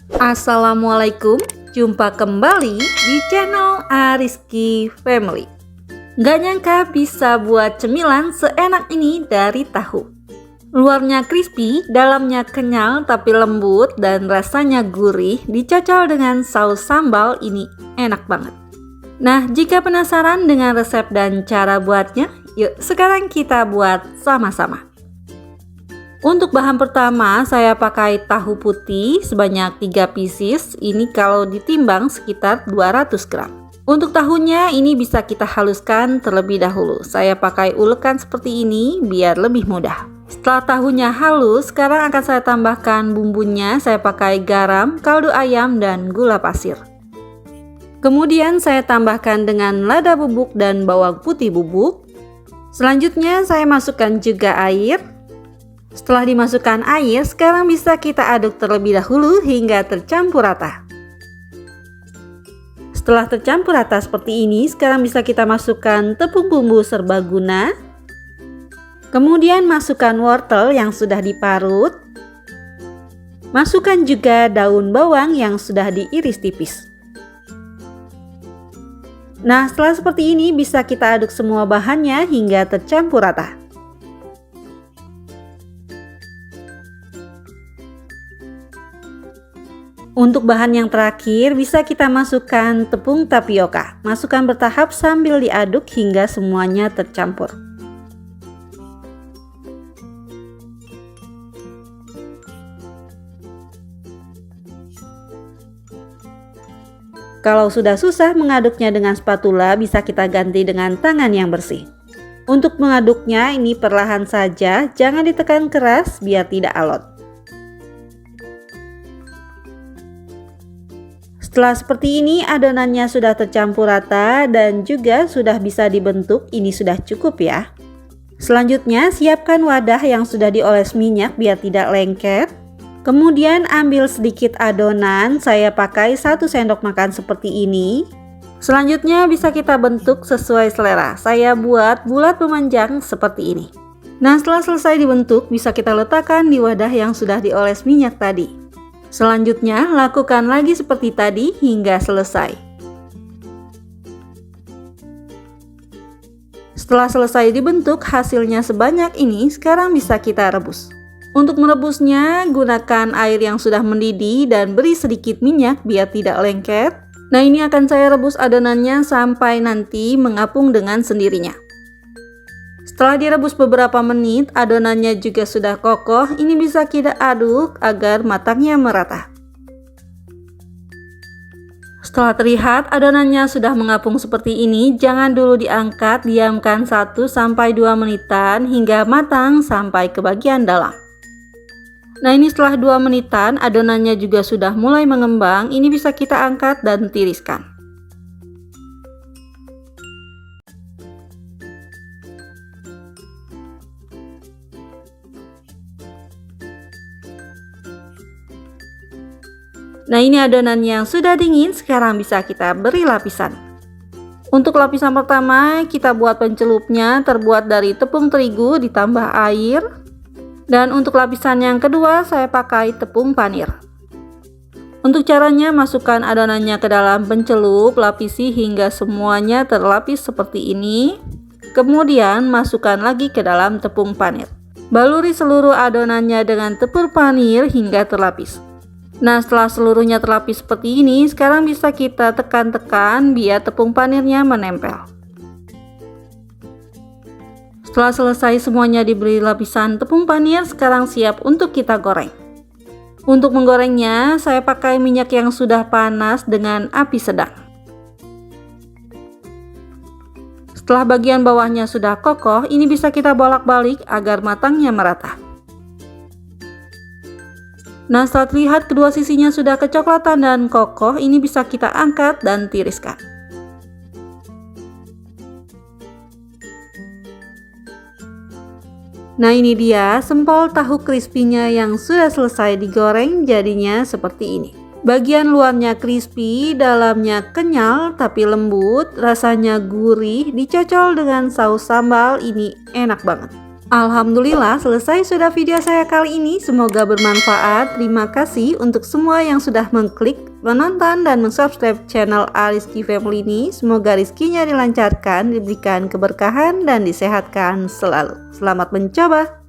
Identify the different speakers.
Speaker 1: Assalamualaikum, jumpa kembali di channel Ariski Family. Gak nyangka bisa buat cemilan seenak ini dari tahu. Luarnya crispy, dalamnya kenyal tapi lembut dan rasanya gurih, dicocol dengan saus sambal ini enak banget. Nah, jika penasaran dengan resep dan cara buatnya, yuk sekarang kita buat sama-sama. Untuk bahan pertama saya pakai tahu putih sebanyak 3 pieces, ini kalau ditimbang sekitar 200 gram. Untuk tahunya ini bisa kita haluskan terlebih dahulu, saya pakai ulekan seperti ini biar lebih mudah. Setelah tahunya halus, sekarang akan saya tambahkan bumbunya, saya pakai garam, kaldu ayam, dan gula pasir. Kemudian saya tambahkan dengan lada bubuk dan bawang putih bubuk. Selanjutnya saya masukkan juga air. Setelah dimasukkan air, sekarang bisa kita aduk terlebih dahulu hingga tercampur rata. Setelah tercampur rata seperti ini, sekarang bisa kita masukkan tepung bumbu serbaguna. Kemudian masukkan wortel yang sudah diparut. Masukkan juga daun bawang yang sudah diiris tipis. Nah, setelah seperti ini bisa kita aduk semua bahannya hingga tercampur rata. Untuk bahan yang terakhir bisa kita masukkan tepung tapioka. Masukkan bertahap sambil diaduk hingga semuanya tercampur. Kalau sudah susah mengaduknya dengan spatula, bisa kita ganti dengan tangan yang bersih. Untuk mengaduknya ini perlahan saja, jangan ditekan keras biar tidak alot. Setelah seperti ini adonannya sudah tercampur rata dan juga sudah bisa dibentuk, ini sudah cukup ya. Selanjutnya siapkan wadah yang sudah dioles minyak biar tidak lengket. Kemudian ambil sedikit adonan, saya pakai 1 sendok makan seperti ini. Selanjutnya bisa kita bentuk sesuai selera, saya buat bulat memanjang seperti ini. Nah, setelah selesai dibentuk bisa kita letakkan di wadah yang sudah dioles minyak tadi. Selanjutnya, lakukan lagi seperti tadi hingga selesai. Setelah selesai dibentuk, hasilnya sebanyak ini, sekarang bisa kita rebus. Untuk merebusnya, gunakan air yang sudah mendidih dan beri sedikit minyak biar tidak lengket. Nah, ini akan saya rebus adonannya sampai nanti mengapung dengan sendirinya. Setelah direbus beberapa menit, adonannya juga sudah kokoh. Ini bisa kita aduk agar matangnya merata. Setelah terlihat adonannya sudah mengapung seperti ini, jangan dulu diangkat, diamkan 1-2 menitan hingga matang sampai ke bagian dalam. Nah, ini setelah 2 menitan adonannya juga sudah mulai mengembang, ini bisa kita angkat dan tiriskan. Nah, ini adonan yang sudah dingin, sekarang bisa kita beri lapisan. Untuk lapisan pertama, kita buat pencelupnya terbuat dari tepung terigu ditambah air. Dan untuk lapisan yang kedua, saya pakai tepung panir. Untuk caranya, masukkan adonannya ke dalam pencelup, lapisi hingga semuanya terlapis seperti ini. Kemudian, masukkan lagi ke dalam tepung panir. Baluri seluruh adonannya dengan tepung panir hingga terlapis. Nah, setelah seluruhnya terlapis seperti ini, sekarang bisa kita tekan-tekan biar tepung panirnya menempel. Setelah selesai semuanya diberi lapisan tepung panir, sekarang siap untuk kita goreng. Untuk menggorengnya, saya pakai minyak yang sudah panas dengan api sedang. Setelah bagian bawahnya sudah kokoh, ini bisa kita bolak-balik agar matangnya merata. Nah, setelah terlihat kedua sisinya sudah kecoklatan dan kokoh, ini bisa kita angkat dan tiriskan. Nah, ini dia sempol tahu crispy-nya yang sudah selesai digoreng, jadinya seperti ini. Bagian luarnya crispy, dalamnya kenyal tapi lembut, rasanya gurih, dicocol dengan saus sambal, ini enak banget. Alhamdulillah selesai sudah video saya kali ini, semoga bermanfaat. Terima kasih untuk semua yang sudah mengklik, menonton, dan mensubscribe channel Ariski Family ini. Semoga rezekinya dilancarkan, diberikan keberkahan, dan disehatkan selalu. Selamat mencoba!